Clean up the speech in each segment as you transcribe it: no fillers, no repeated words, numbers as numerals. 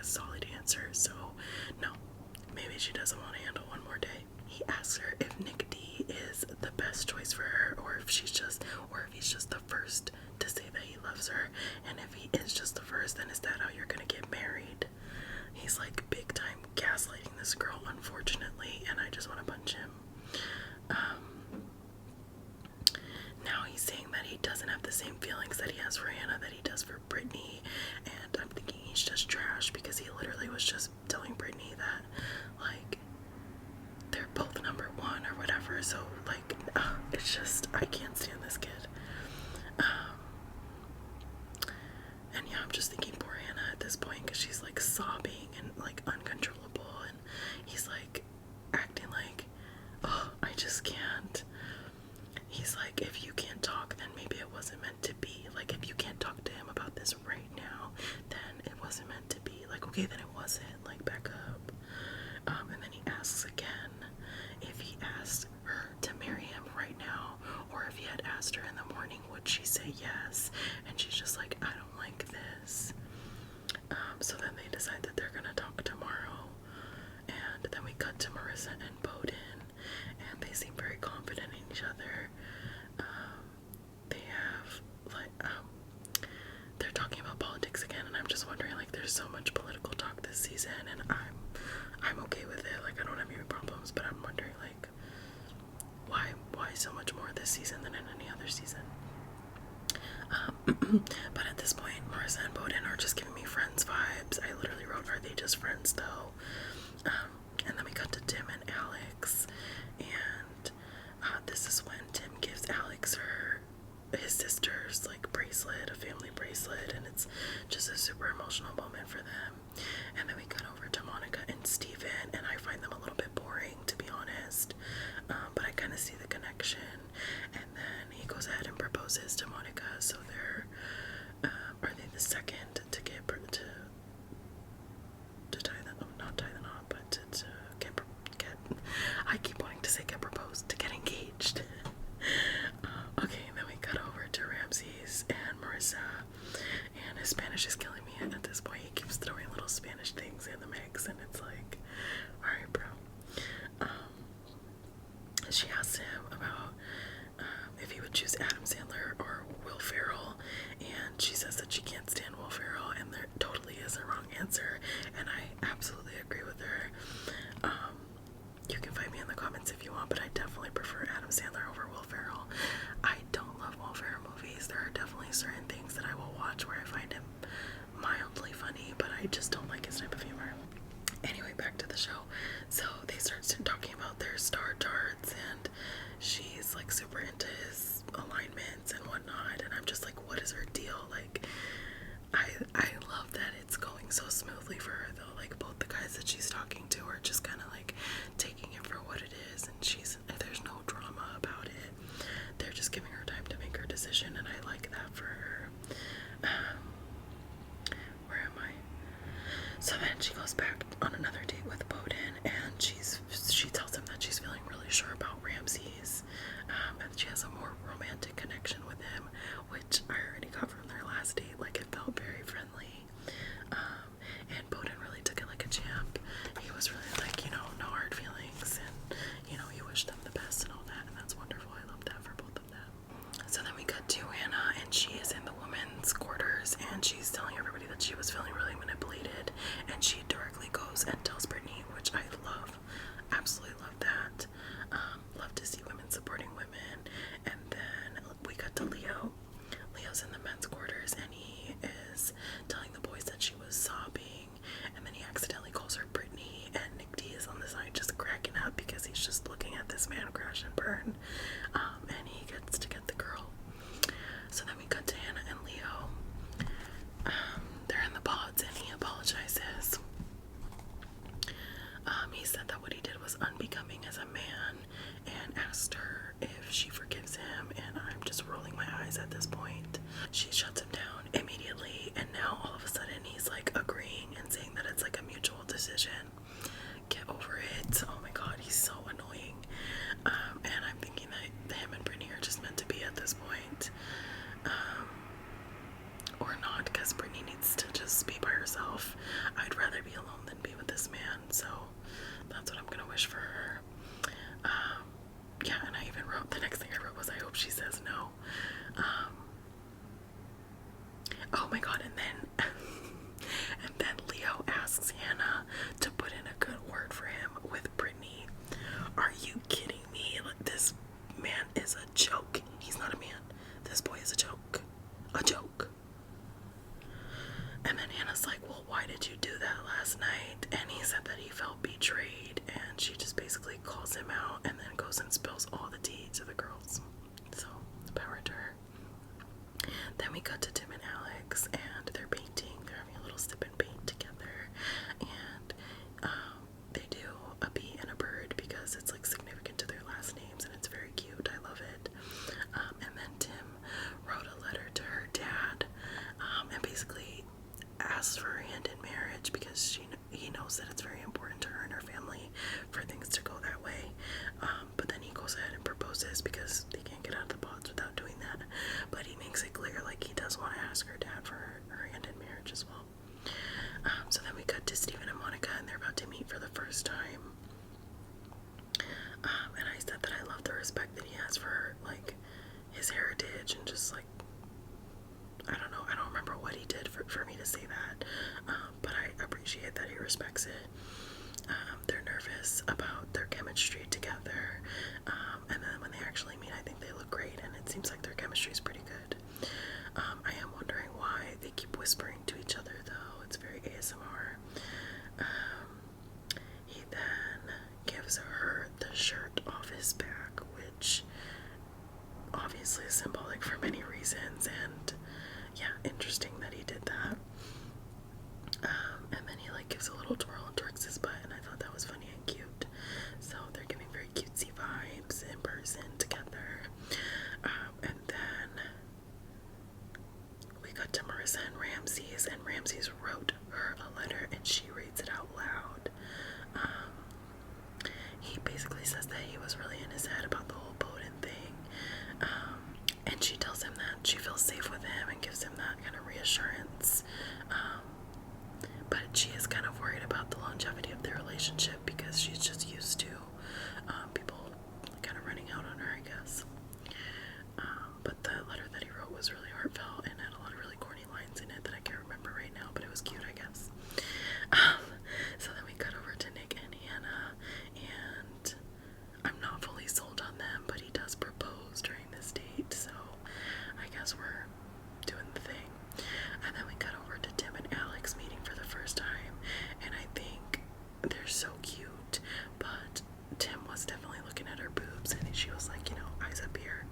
solid answer. So no, maybe she doesn't want to handle one more day. He asks her if Nick D is the best choice for her, or if he's just the first to say that he loves her. And if he is just the first, then is that how you're gonna get married? He's like big time gaslighting this girl, unfortunately, and I just want to punch him. Now he's saying that he doesn't have the same feelings that he has for Hannah that he does for Brittany, and I'm thinking he's just trash, because he literally was just telling Brittany that, like, they're both number one or whatever. So, like, it's just, I can't stand this kid. And yeah, I'm just thinking poor Hannah at this point, because she's like sobbing and like uncontrollable, and he's like acting like, oh, I just can't. He's like, if you can't talk, then maybe it wasn't meant to be. Like, if you can't talk to him about this right now, then it wasn't meant to be. Like, okay, then it wasn't. Like, back up. And then he asks again if he asked her to marry him right now, or if he had asked her in the morning, would she say yes? And she's just like, I don't like this. So then they decide that they're gonna talk tomorrow. And then we cut to Marissa and Bowden, and they seem very confident in each other. They have, like, they're talking about politics again, and I'm just wondering, like, there's so much political talk this season, and I'm okay with it. Like, I don't have any problems, but I'm wondering, like, why so much more this season than in any other season? But at this point, Marissa and Bowden are just giving me friends vibes. I literally wrote, are they just friends though? And then we cut to Tim and Alex, and this is when Tim gives Alex his sister's like bracelet, a family bracelet, and it's just a super emotional moment for them. And then we cut over to Monica and Steven, and I find them a little bit boring, to be honest, but I kind of see the connection. And then he goes ahead and proposes to Monica, so they're are they the second to get to tie the not tie the knot, but to get I keep wanting to say get proposed, to get engaged. Okay, then we cut over to Ramses and Marissa, and his Spanish is killing me at this point. He keeps throwing little Spanish things in the mix, and it's like, alright, bro. She asked him about if he would choose Adam Sandler or Will Ferrell, and she says that she can't stand Will Ferrell, and there totally is a wrong answer, and I absolutely agree with her. You can find me in the comments if you want, but I definitely prefer Adam Sandler over Will Ferrell. I don't love Will Ferrell movies. There are definitely certain things that I will watch where I find him mildly funny, but I just don't like his type of humor. Anyway, back to the show. So they start talking about their star charts, and she's like super into his alignments and whatnot, and I'm just like, what is her deal? Like, I love that it's going so smoothly for her though. Like, both the guys that she's talking to are just kind of like taking it for what it is, and there's no drama about it. They're just giving her time to make her decision, and I like that for her. Where am I? So then she goes back on another date with Bowden, and she tells him that she's feeling really sure about Ramses, and she has a more romantic connection with him, which I already got from their last date. Like, it felt very friendly, and Bowden really took it like a champ. He was really like, no hard feelings, and he wished them the best and all that, and that's wonderful. I love that for both of them. So then we cut to Hannah, and she is in the women's quarters, and she's telling everybody that she was feeling really manipulated, and she directly goes and tells Brittany, which I love, absolutely love that. Love to see women supporting women. And then we cut to Leo. Leo's in the men's quarters, and he is telling the boys that she was sobbing, and then he accidentally calls her Brittany, and Nick D is on the side just cracking up because he's just looking at this man crash and burn, and he gets to get the girl. So then we cut to Hannah and Leo. They're in the pods, and he apologizes. He said that what he did was unbecoming as a man, and asked her if she forgives him, and I'm just rolling my eyes at this point. She shuts him down immediately, and now all of a sudden he's like agreeing and saying that it's like a mutual decision. Get over it. Oh my god, he's so annoying. And I'm thinking that him and Brittany are just meant to be at this point. Or not, because Brittany needs to just be by herself. I'd rather ask her dad for her hand in marriage as well. So then we cut to Stephen and Monica, and they're about to meet for the first time. And I said that I love the respect that he has for, like, his heritage and just, like, I don't know, I don't remember what he did for me to say that, but I appreciate that he respects it. They're nervous about their chemistry together, and then when they actually meet, I think they look great, and it seems like their chemistry is pretty good. I am wondering why they keep whispering to each other, though. It's very ASMR. He then gives her the shirt off his back, which obviously is symbolic for many reasons, and yeah, interesting that he did that. And then he like gives a little twirl and twerks his butt, and I thought that was funny and cute. So they're giving very cutesy vibes in person together. And then we got to Marissa and Ramses, and Ramses wrote her a letter and she reads it out loud. He basically says that he was really in his head about the whole Bowden thing. And she tells him that she feels safe with him and gives him that kind of reassurance. But she is kind of worried about the longevity of their relationship because she's just used to people kind of running out on her, I guess. But the letter that he wrote was really heartfelt and had a lot of really corny lines in it that I can't remember right now, but it was cute, I guess. So then we cut over to Nick and Hannah, and I'm not fully sold on them, but he does propose during this date, so I guess we're doing the thing. And then we cut over to Tim and Alex meeting for the first time, and I think they're so cute, but Tim was definitely looking at her boobs, and she was like, you know, eyes up here.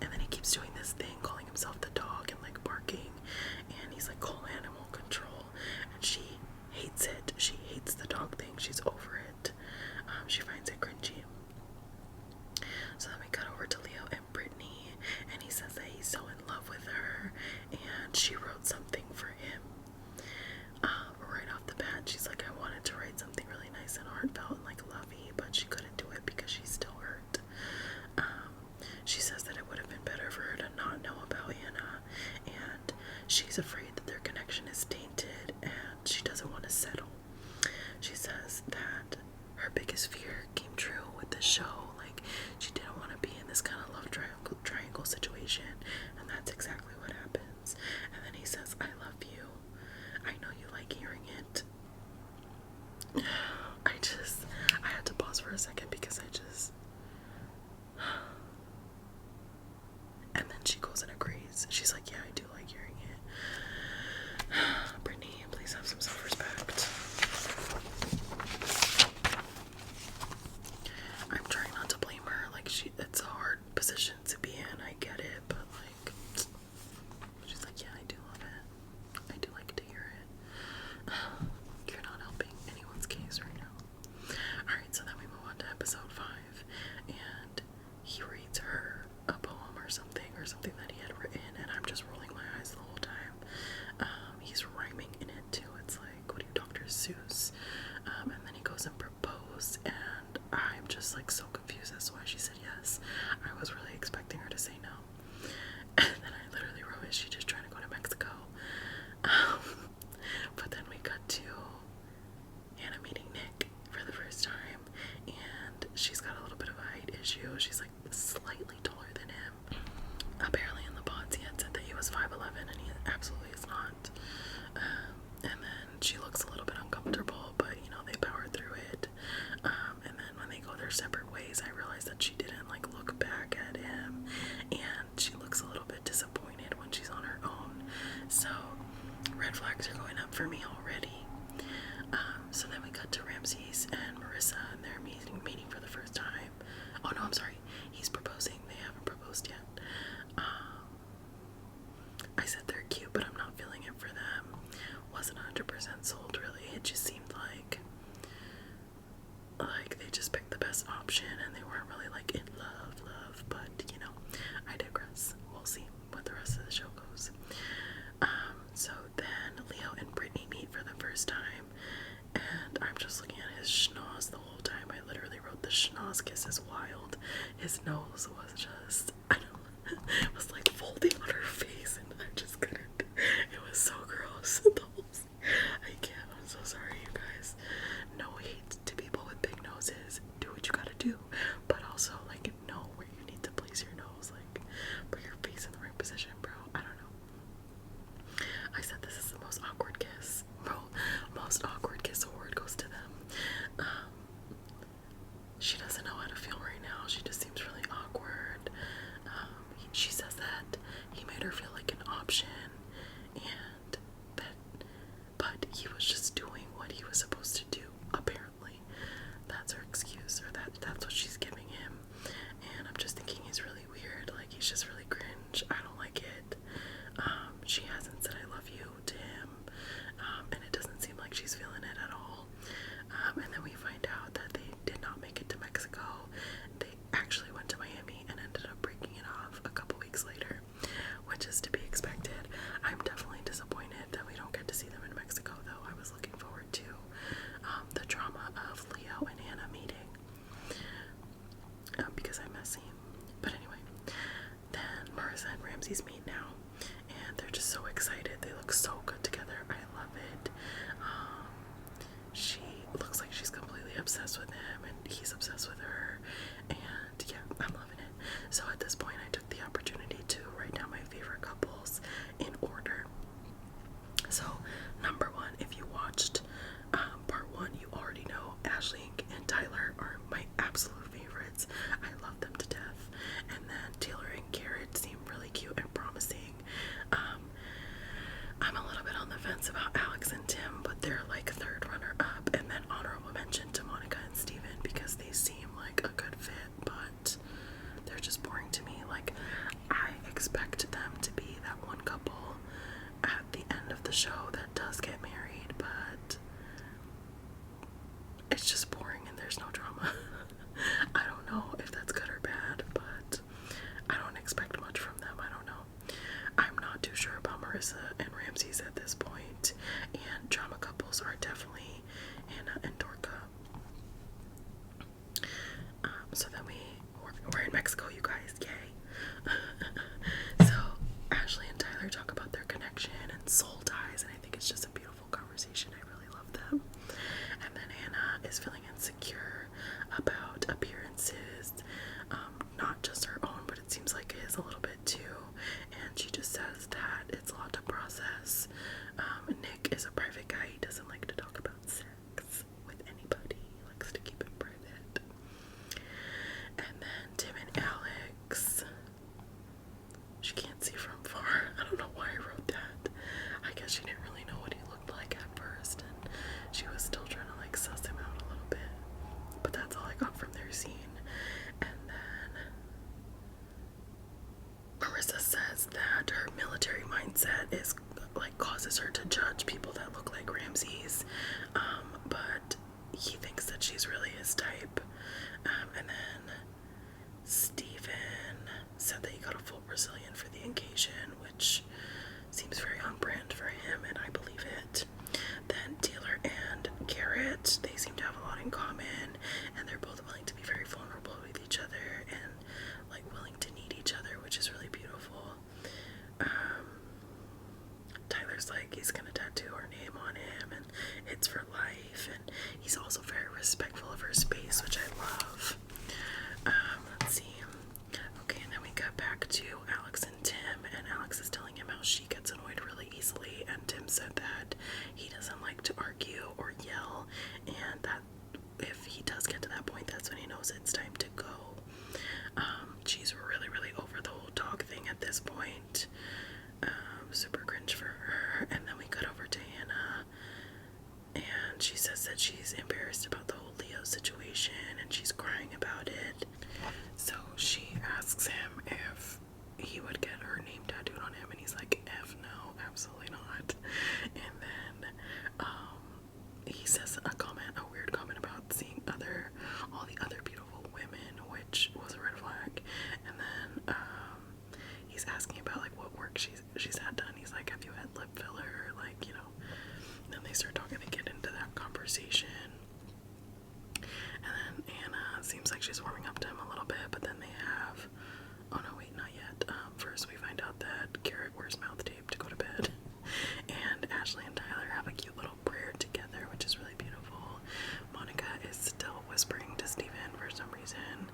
And then he keeps doing this thing, calling himself the dog and like barking, and he's like, call animal control, and she hates it. She hates the dog thing. She's over it. She finds it cringy. So then we cut over to Leo and Brittany, and he says that he's so in love with her, and she wrote something for him. Right off the bat, she's like, I wanted to write something really nice and heartfelt and like lovey, but she couldn't do it because she's still hurt. She says that it would have been better for her to not know about Hannah, and she's afraid that their connection is tainted, and she doesn't want to settle. She says that her biggest fear came true with this show. Like, she didn't want to be in this kind of love triangle situation, and that's exactly what happens. And then he says, I love you. I know you like hearing it. I had to pause for a second because and then she goes and agrees. She's like, yeah, I do like hearing it. Brittany, please have some self-respect. I'm trying not to blame her. Like, it's a hard position to be in. I get it, but like, she's like, yeah, I do love it. I do like to hear it. You're not helping anyone's case right now. Alright, so then we move on to episode 5, and he reads her a poem or something that he had written, and I'm just rolling my eyes the whole time. He's rhyming in it too. It's like, what are you, Dr. Seuss? And then he goes and proposes, and I'm just like so confused as to why she said yes. I was really expecting her to say no. And then I literally wrote, is she just trying to go to Mexico? But then we got to Hannah meeting Nick for the first time, and she's got a little bit of a height issue. She's like slightly taller than him. Apparently in the pods he had said that he was 5'11", and he absolutely is not. And then she looks a little bit uncomfortable, but you know, they power through it. And then when they go their separate ways, I realized that she didn't like look back at him, and she looks a little bit disappointed when she's on her own. So red flags are going up for me already. So then we cut to Ramses and Marissa, and they're meeting for the first time. Oh no, I'm sorry. He's proposing. They haven't proposed yet. I said they're cute, but I'm not feeling it for them. Wasn't 100% sold, really. It just seemed like they just picked the best option, and they weren't really like in love. But you know, I digress. We'll see what the rest of the show goes. So then Leo and Brittany meet for the first time, and I'm just looking at his schnoz the whole time. I literally wrote the schnoz kiss is wild. His nose was just, I don't know, it was like folding on her face. made her feel like an option, and that, but he was just doing what he was supposed to do, apparently. That's her excuse, or that's what she's giving him. And I'm just thinking he's really weird, like he's just really cringe. I don't like it. She hasn't said I love you to him, and it doesn't seem like she's feeling it at all. And then we find out that they did not make it to Mexico. They actually went to Miami and ended up breaking it off a couple weeks later, which is to be expected. I'm definitely disappointed that we don't get to see them in Mexico, though. I was looking forward to the drama of Leo and Hannah meeting, because I'm messy. But anyway, then Marissa and Ramses meet now, and they're just so excited. They look so good together. I love it. She looks like she's completely obsessed with him, and he's obsessed with her, and yeah, I'm loving it. So at this point, I took the opportunity to write down my favorite couples in order. So number one, if you watched part one, you already know Ashley and Tyler are my absolute favorites. I love them to death. And then Taylor and Garrett seem really cute and promising. I'm a little bit on the fence about Alex and Tim, but they're like third runner up. And then honorable mention to Monica and Steven, because they seem like a good fit, but they're just boring to me. Like, I expect them to be that one couple at the end of the show that does get married, but it's just boring and there's no drama. I don't know if that's good or bad, but I don't expect much from them. I don't know. I'm not too sure about Marissa and Ramses at this point, and drama couples are definitely Hannah and Dorca. So then we're in Mexico, you guys, yay. So Ashley and Tyler talk about their connection and soul ties, and I think it's just a beautiful conversation. I really love them. And then Hannah is feeling insecure about appearances, not just her own, but it seems like his a little bit too. And she just says that it's a lot to process. Nick is a private guy. He doesn't like to talk about sex with anybody. He likes to keep it private. And then Tim and Alex. She can't see from far. I don't know why I wrote that. I guess she didn't really know what he looked like at first, and she was still trying to like suss him out a little bit. But that's all I got from their scene. And then Marissa says that her military mindset is like causes her to judge people that look like Ramses, but he thinks that she's really his type. And then Steven said that he got a full Brazilian for the occasion, which seems very on brand for him, and I believe it. Then Taylor and Garrett, they seem to have a lot in common, and they're both willing to be very vulnerable with each other and like willing to need each other, which is really beautiful. Tyler's like he's gonna tattoo her name on him, and it's for life, and he's also very respectful of her space, which I love. Let's see. Okay, and then we got back to Alex and Tim, and Alex is telling him how she gets annoyed really easily, and Tim said that he doesn't like to argue or yell, and that if he does get to that point, that's when he knows it's time to go. She's really, really over the whole dog thing at this point. Super cringe for her. And then we cut over to Hannah, and she says that she's embarrassed about the whole Leo situation, and she's crying about it. So she asks him if he would get her name tattooed on him, and he's like, F no, absolutely not. And then he says a weird comment about seeing all the other beautiful women, which was a red flag. And then he's asking about like what work she's had done. He's like, have you had lip filler? Like, you know. And then they start talking, they get into that conversation. And then Hannah seems like she's warming up to him a little bit, but then they have, oh no, wait, not yet. First we find out that Garrett wears mouth tape to go to bed. And Ashley and Tyler have a cute little prayer together, which is really beautiful. Monica is still whispering to Steven for some reason.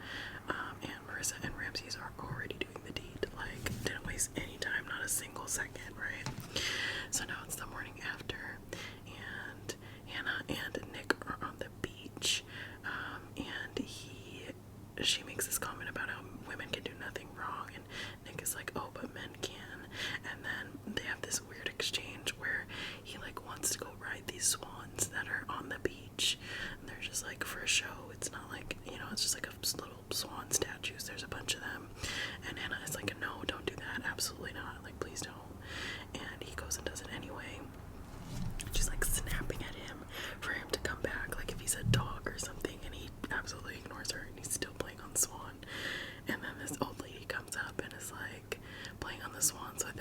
And Marissa and Ramses are already doing the deed. Like, didn't waste any time, not a single second, right? So now it's the morning after, and Hannah and Nick are on the beach, and she makes this comment about how women can do nothing wrong, and Nick is like, oh, but men can.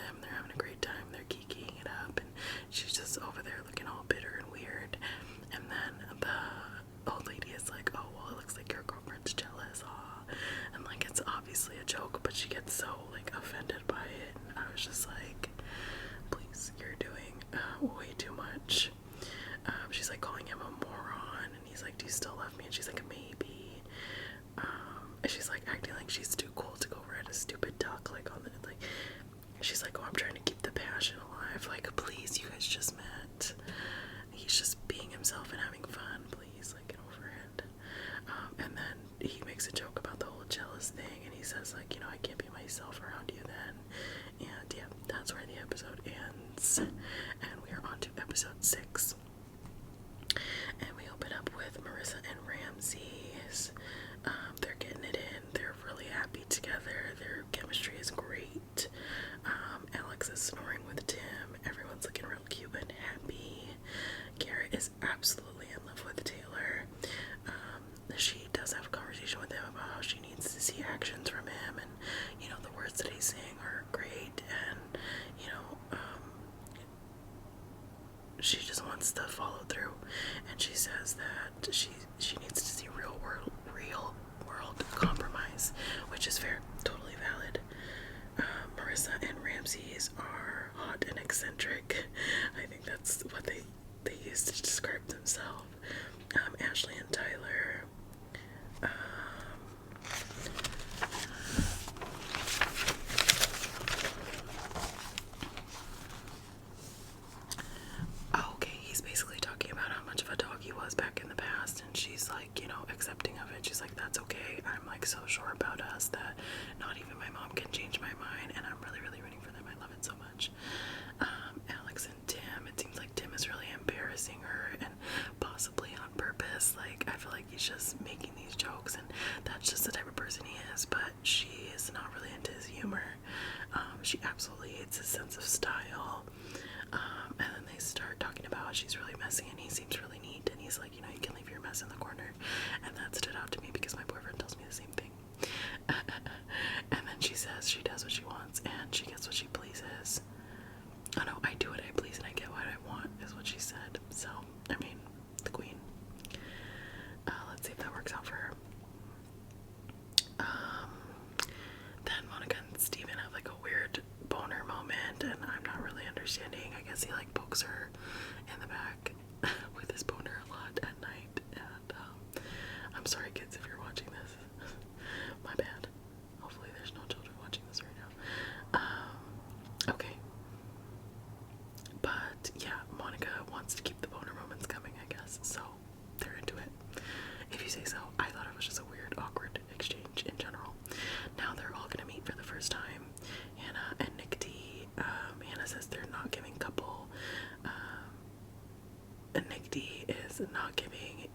them. They're having a great time. They're kikiing it up, and she's just over there looking all bitter and weird. And then the old lady is like, "Oh, well, it looks like your girlfriend's jealous, and like it's obviously a joke, but she gets so like offended by it." And I was just like, "Please, you're doing way too much." She's like calling him a moron, and he's like, "Do you still love me?" And she's like, "Maybe." And she's like acting like she's too cool to go ride a stupid duck, like on the like. She's like, "Oh, I'm trying to keep the passion alive." Like, please, you guys just met. He's just being himself and having fun. Please, like, get over it. And then he makes a joke about the whole jealous thing, and he says like, "You know, I can't be myself around you then." And yeah, that's where the episode ends. And we are on to episode 6. And we open up with Marissa and Ramses. They're getting it in. They're really happy together. Their chemistry is great. Alex is snoring with Tim. Everyone's looking real cute and happy. Garrett is absolutely in love with Taylor. She does have a conversation with him about how she needs to see actions from him, and you know, the words that he's saying are great, and you know, she just wants to follow through, and she says that she needs to see real world compromise, which is fair, totally valid. Marissa and Ramses are hot and eccentric. I think that's what they use to describe themselves. Ashley and Tyler. Okay, he's basically talking about how much of a dog he was back in the past, and she's like, you know, accepting of it. She's like, "That's okay. I'm like so sure about us that not even my mom can change my mind, and I'm really, really rooting for them. I love it so much." Alex and Tim, it seems like Tim is really embarrassing her, and possibly on purpose. Like, I feel like he's just making these jokes, and that's just the type of person he is, but she is not really into his humor. She absolutely hates his sense of style. And then they start talking about how she's really messy and he seems really neat, and he's like, "You know, you can leave your mess in the corner." And that stood out to me because my boyfriend tells me the same thing. And then she says she does what she wants and she gets what she pleases. Oh no, "I do what I please and I get what I want," is what she said. So, I mean, the queen. Let's see if that works out for her. Then Monica and Steven have like a weird boner moment, and I'm not really understanding. I guess he like pokes her in the back with his boner a lot at night. And I'm sorry, kids, if you're watching this. My bad. Hopefully there's no children watching this right now. Okay. But yeah, Monica wants to keep the boner moments coming, I guess. So they're into it, if you say so. I thought it was just a weird, awkward exchange in general. Now they're all gonna meet for the first time. Hannah and Nick D. Hannah says they're not giving couple. And Nick D is not giving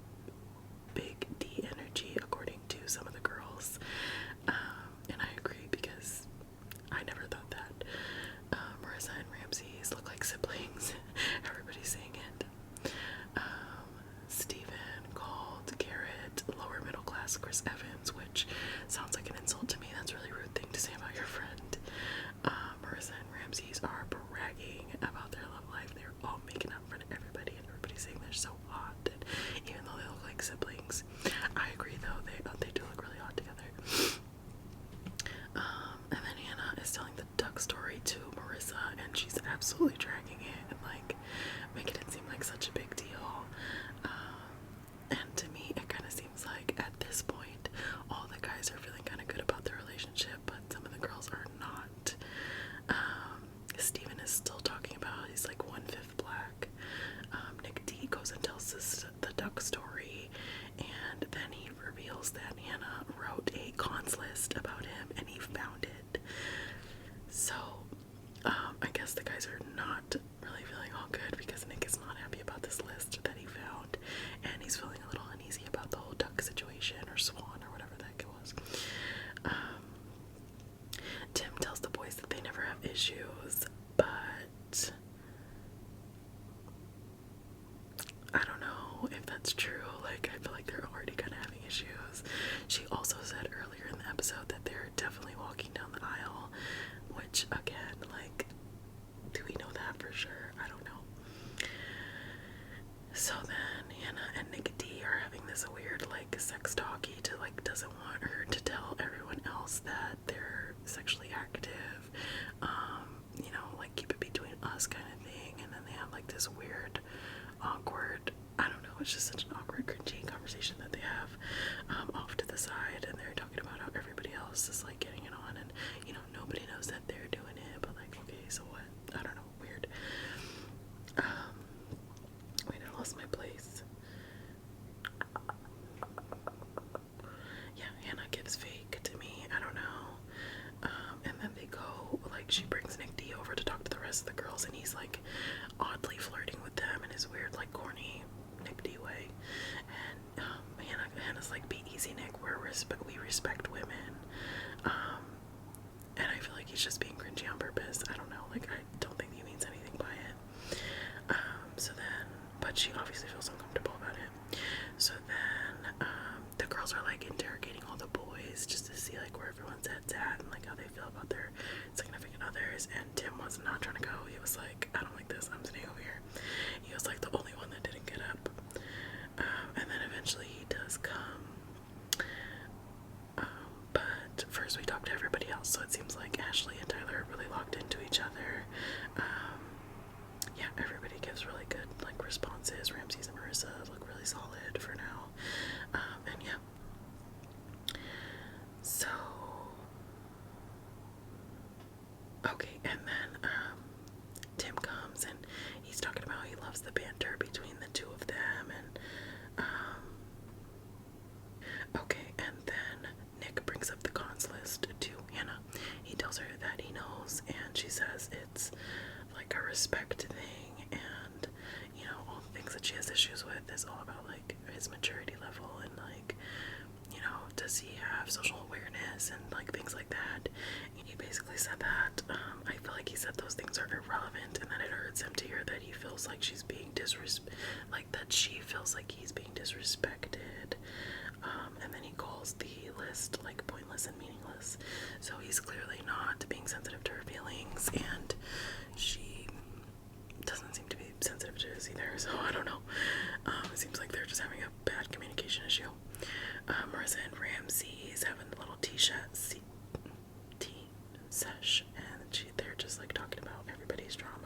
big D energy, according to some of the girls. And I agree, because I never thought that. Marissa and Ramses look like siblings. Everybody's saying it. Steven called Garrett lower middle class Chris Evans, which sounds like an insult to me. That's a really rude thing to say about your friend. Marissa and Ramses are bragging about their love life. They're all making up for everybody, and everybody's saying they're so hot, and even though they look like siblings. I agree, though, they do look really hot together. And then Hannah is telling the duck story to Marissa, and she's absolutely dragging it and like making it seem like such a big deal. And to me, it kind of seems like at this point, all the guys are feeling kind of good about their relationship, but some of the girls are not. Steven is still talking about he's like 1/5 black. Nick D goes and tells us the duck story, and then he reveals that Hannah wrote a cons list about him and he found it. So I guess the guys are not really feeling all good because Nick is not happy about this list that he found, and he's feeling a little uneasy about the whole duck situation, or swan, or whatever the heck it was. Tim tells the boys that they never have issues, but I don't know if that's true. Like, I feel like they're already kind of having issues. She also said earlier in the episode that they're definitely walking down the aisle, which, again, like, it's just such an awkward, cringy conversation that they have off to the side, and they're talking about how everybody else is like getting it on, and you know, nobody knows that they're doing it, but like, okay, so what? I don't know, weird. Wait, I lost my place. Yeah, Hannah gives fake to me, I don't know. And then they go, like, she brings Nick D over to talk to the rest of the girls, and he's like oddly flirting with them in his weird, like, corny Nick D way. And Hannah's like, be easy, Nick, we respect women. And I feel like he's just being cringy on purpose. I don't know, like, I don't think he means anything by it. But she obviously feels uncomfortable about it. So then the girls are like interrogating all the boys just to see like where everyone's head's at and like how they feel about their significant others. And Tim was not trying to go. He was like, I don't like this, I'm sitting over here. He was like the only one that didn't get up. And then eventually he does come. But first we talk to everybody else. So it seems like Ashley and Tyler are really locked into each other. Yeah, everybody gives really good like responses. Ramses and Marissa look really solid for now. And yeah. So okay, and then Tim comes and he's talking about how he loves the banter between the two of them, and okay, and then Nick brings up the cons list to Hannah. He tells her that he knows, and she says it's like a respect thing, and you know, all the things that she has issues with is all about like his maturity level, and like, you know, does he have social awareness and like things like that. And he basically said that I feel like he said those things are irrelevant, and that it hurts him to hear that he feels like she's being that she feels like he's being disrespected. And then he calls the list like pointless and meaningless. So he's clearly not being sensitive to her feelings, and she doesn't seem to be sensitive to his either, so I don't know. It seems like they're just having a bad communication issue. Marissa and Ramses having a little tea sesh, and they're just like talking about everybody's drama.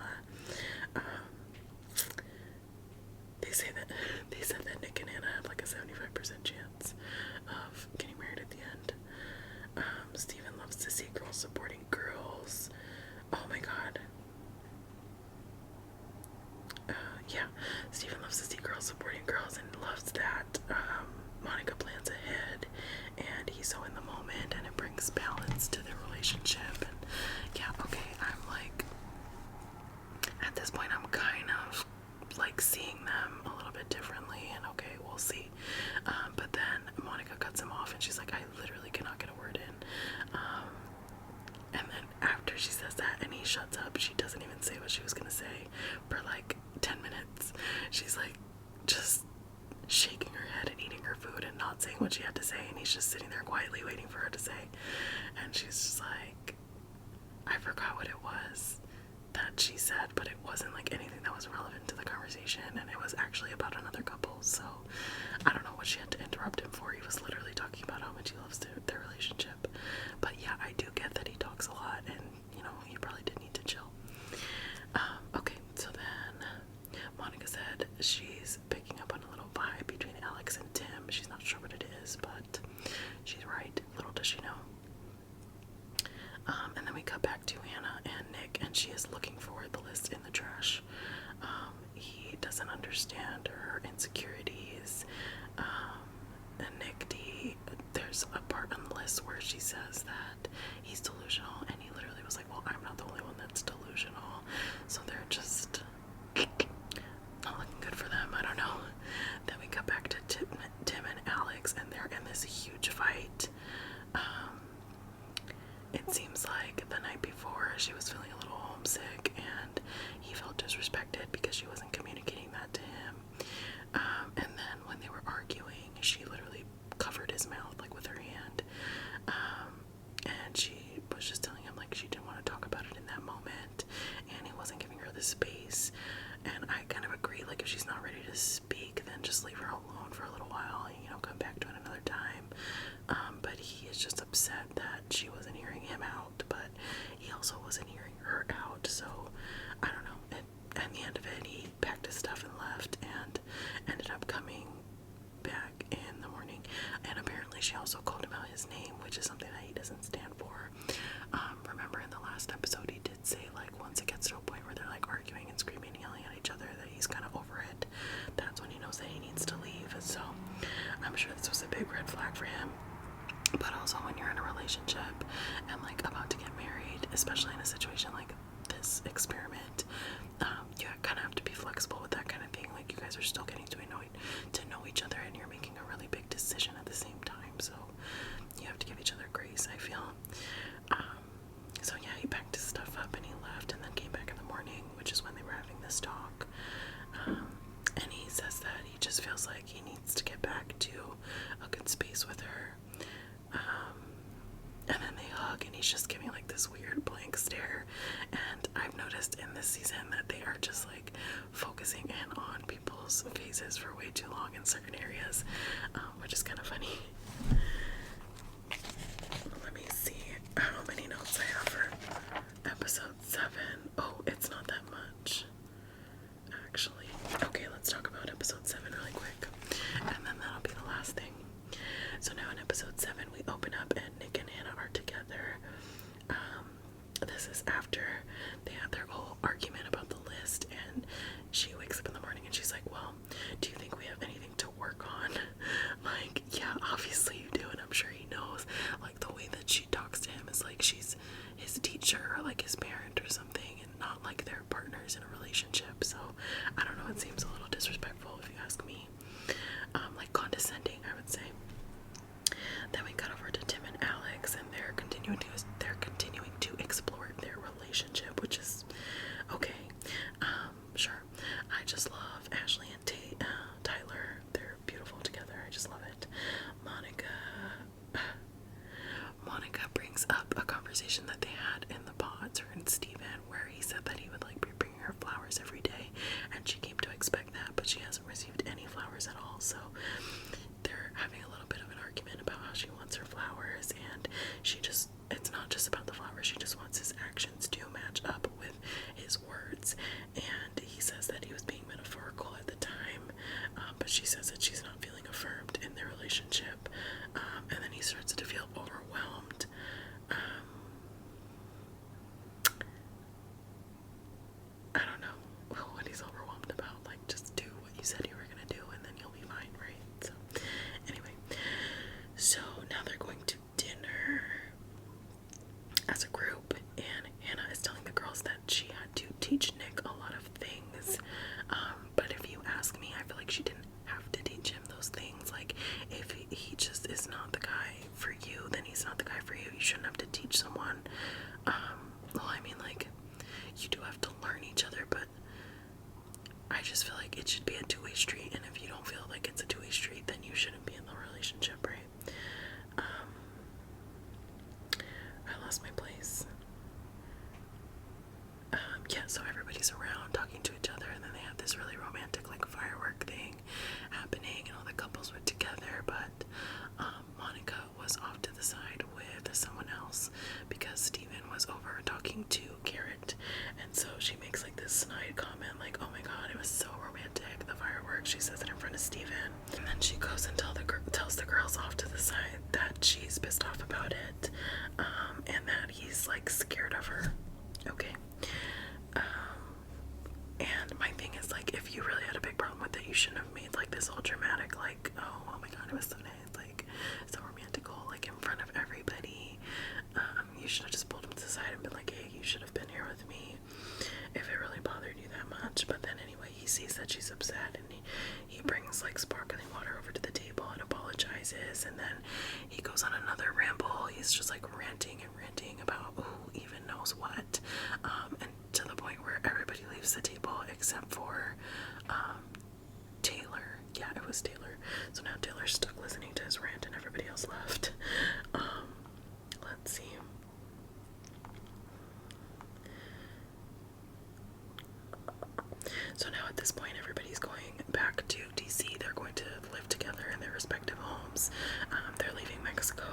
They said that Nick and Hannah have like a 75% chance of getting married at the end. Steven loves to see girls supporting girls. Oh my god. Yeah, Steven loves to see girls supporting girls and loves that Monica plans ahead and he's so in the moment, and it brings balance to their relationship. And yeah, okay, I'm like, at this point I'm kind of like seeing them a little bit differently, and okay, we'll see. But then Monica cuts him off and she's like, I literally cannot get a word in. And then after she says that and he shuts up, she doesn't even say what she was gonna say for like 10 minutes. She's like just shaking her head and eating her food and not saying what she had to say, and he's just sitting there quietly waiting for her to say. And she's just like, I forgot what it was that she said, but it wasn't like anything that was relevant to the conversation, and it was actually about another couple. So I don't know what she had to interrupt him for. He was literally talking about how much he loves their relationship. But yeah, I do get that he talks a lot, and you know, he probably did need to chill. Okay, so then Monica said she's picking up on a little vibe between Alex and Tim. She's not sure what it is, but she's right. Little does she know. And then we cut back to Hannah and Nick, and she is looking for the list in the trash. He doesn't understand her insecurities. And Nick D, there's a part on the list where she says that he's delusional, and he literally was like, well, I'm not the only one that's delusional. So they're just not looking good for them. I don't know. Then we cut back to Tim and Alex, and they're in this huge fight. It seems like the night before she was feeling a little homesick, and he felt disrespected because she wasn't communicating that to him. And then when they were arguing, she literally covered his mouth like with her hand. And she was just telling him like she didn't want to talk about it in that moment, and he wasn't giving her the space. And I kind of agree, like if she's not ready to speak, then just leave her alone for a little while and, you know, come back to it another time. But he is just upset that she wasn't hearing him out, but he also wasn't hearing her out. So I don't know. At the end of it, he especially in a situation like this experiment, you kind of have to be flexible with that kind of thing. Like, you guys are still getting to know each other, and you're making a really big decision at the same time, so you have to give each other grace, I feel. So yeah, he packed his stuff up and he left, and then came back in the morning, which is when they were having this talk. And he says that he just feels like he needs to get back to a good space with her. And then they hug, and he's just giving like this weird blank stare. And I've noticed in this season that they are just like focusing in on people's faces for way too long in certain areas, which is kind of funny. Let me see how many notes I have for episode 7. Oh, it's not that much, actually. Okay, let's talk about episode 7 really quick, and then that'll be the last thing. So now in episode 7, we open up and Nick and Hannah are together. This is after they had their whole argument about the list, and she wakes up in the morning and she's like, well, do you think we have anything to work on? Like, yeah, obviously you do, and I'm sure he knows. Like, the way that she talks to him is like she's his teacher or like his parent or something, and not like they're partners in a relationship. So I don't know, it seems a little disrespectful if you ask me. Like condescending, I would say. Then we cut over to Tim and Alex, and they're continuing to explore their relationship, which is okay. Sure. I just love Ashley and Tyler. They're beautiful together. I just love it. Monica brings up a conversation that they had in the pods, her and Steven, where he said that he would like be bringing her flowers every day, and she came to expect that, but she hasn't received any flowers at all. So they're having a little bit of an argument about how she wants her flowers, and it's not just about the flowers, she just wants his actions to match up with his words. And he says that he was being metaphorical at the time, but she says that she's not feeling affirmed in their relationship, and then he starts to feel overwhelmed. I don't know what he's overwhelmed about. Like, just do what you said you were gonna do, and then you'll be fine, right? So anyway, so now they're going to dinner as a group, and Hannah is telling the girls that she had to teach Nick a lot of things, but if you ask me, I feel like she didn't have to teach him those things. Like, if he just is not the guy for you, then he's not the guy for you. You shouldn't have to teach someone. Well, I mean, like, you do have to learn each other, but I just feel like it should be a two-way street, and if you don't feel like it's a two-way street, then you shouldn't be in the relationship, right? I lost my place. Yeah, so everybody's around talking to each other, and then they have this really romantic, like, firework thing happening, and all the couples were together, but Monica was off to the side with someone else because Steven was over talking to Garrett, and so she makes like this snide comment like, oh my god, it was so romantic, the fireworks. She says it in front of Steven, and then she goes and tells the girls off to the side that she's pissed off about it, and that he's like scared of her. Okay. And my thing is, like, if you really had a big problem with it, you shouldn't have made like this whole dramatic, like, oh my god, it was so nice, like, so romantical, like, in front of everybody. You should have just pulled him to the side and been like, hey, you should have been here with me if it really bothered you that much. But then anyway, he sees that she's upset, and he brings like sparkling water over to the table and apologizes, and then he goes on another ramble. He's just like ranting about who even knows what, and to the point where everybody leaves the table except for Taylor. Yeah, it was Taylor. So now Taylor's stuck listening to his rant, and everybody else left. Let's see. So now at this point, everybody's going back to DC. They're going to live together in their respective homes. They're leaving Mexico.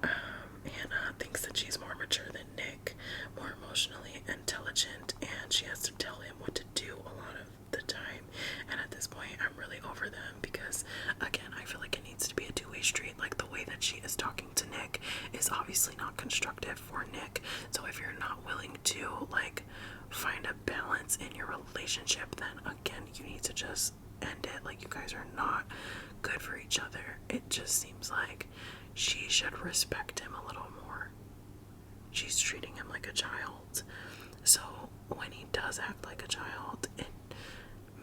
Hannah thinks that she's more mature than Nick, more emotionally intelligent, and she has to tell him what to do a lot of the time. And at this point, I'm really over them because, again, I feel like it needs to be a two-way street. Like, the way that she is talking to Nick is obviously not constructive for Nick. So if you're not willing to, like, find a balance in your relationship, then again, you need to just end it. Like, you guys are not good for each other. It just seems like she should respect him a little more. she's treating him like a child. So when he does act like a child, it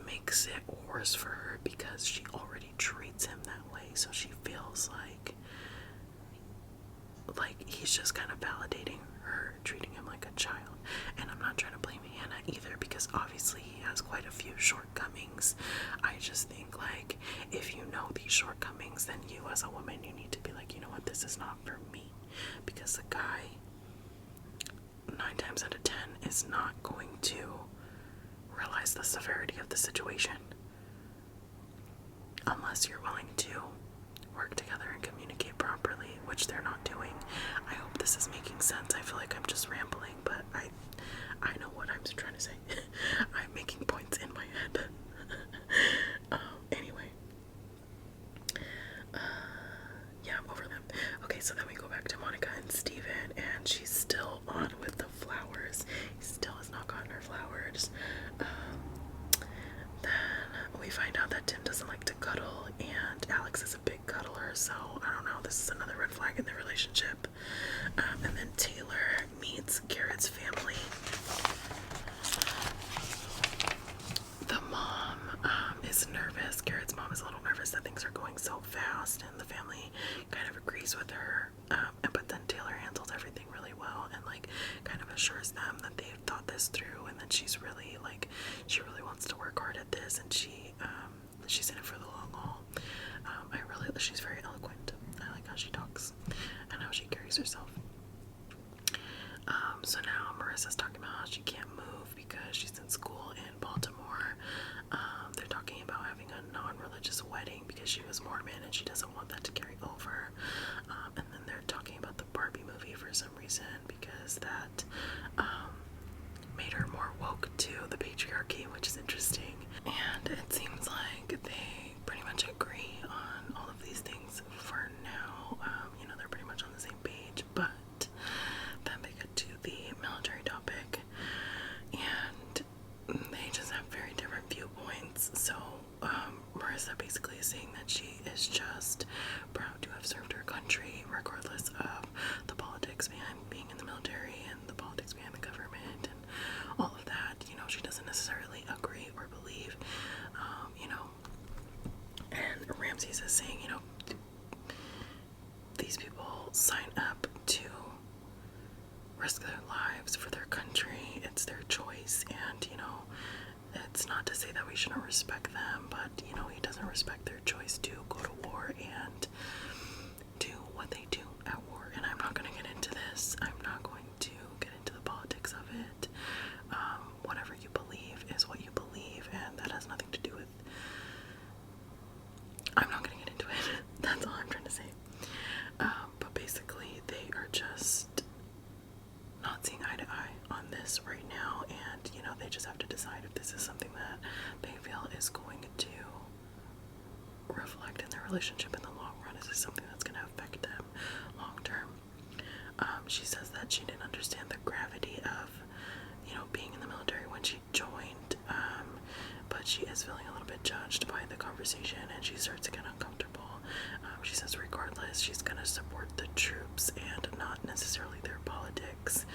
makes it worse for her because she already treats him that way. So she feels like he's just kind of validating her treating him like a child. And I'm not trying to blame Hannah either, because obviously he has quite a few shortcomings. I just think, like, if you know these shortcomings, then you as a woman, you need to be like, you know what, this is not for me. Because the guy, 9 times out of 10, is not going to realize the severity of the situation unless you're willing to work together and communicate properly, which they're not doing. I hope this is making sense. I feel like I'm just rambling, but I know what I'm trying to say. I'm making points in my head. Anyway. Yeah, I'm over them. Okay, so then we go back to Monica and Steven, and she's still on with the flowers. He still has not gotten her flowers. Then we find out that Tim doesn't like to cuddle, and Alex is a big cuddler, so I don't know, this is another red flag in their relationship. And then Taylor meets Garrett's family. The mom is nervous. Garrett's mom is a little nervous that things are going so fast, and the family kind of agrees with her. But then Taylor handles everything really well and like kind of assures them that they've thought this through, and that she's really she really wants to work hard at this, and she's in it for the long haul. She's very eloquent. I like how she talks and how she carries herself. So now Marissa's talking about how she can't move because she's in school in Baltimore. They're talking about having a non-religious wedding because she was Mormon and she doesn't want that to carry over. And then they're talking about the Barbie movie for some reason, because that made her more woke to the patriarchy, which is interesting. And it seems like they pretty much agree on all of these things for now. They're pretty much on the same page, but then they get to the military topic, and they just have very different viewpoints. So Marissa basically is saying that she is just proud to have served her country, regardless of the politics behind being in the military and the politics behind the government and all of that. She doesn't necessarily agree or believe, and Ramses is saying, these people sign up to risk their lives for their country. It's their choice, and it's not to say that we shouldn't respect them, but he doesn't respect their choice to go to war and do what they do at war. And I'm not going to get into this. I'm not going to get into the politics of it. Whatever you believe is what you believe, and that has nothing to do with... I'm not going to get into it. That's all I'm trying to say. But basically, they are just not seeing eye to eye on this right now, and they just have to decide if this is something that they feel is going to reflect in their relationship in the long run. Is this something that's going to affect them long term? She says that she didn't understand the gravity of being in the military when she joined, but she is feeling a little bit judged by the conversation, and she starts to get uncomfortable. She says regardless, she's going to support the troops and not necessarily their politics.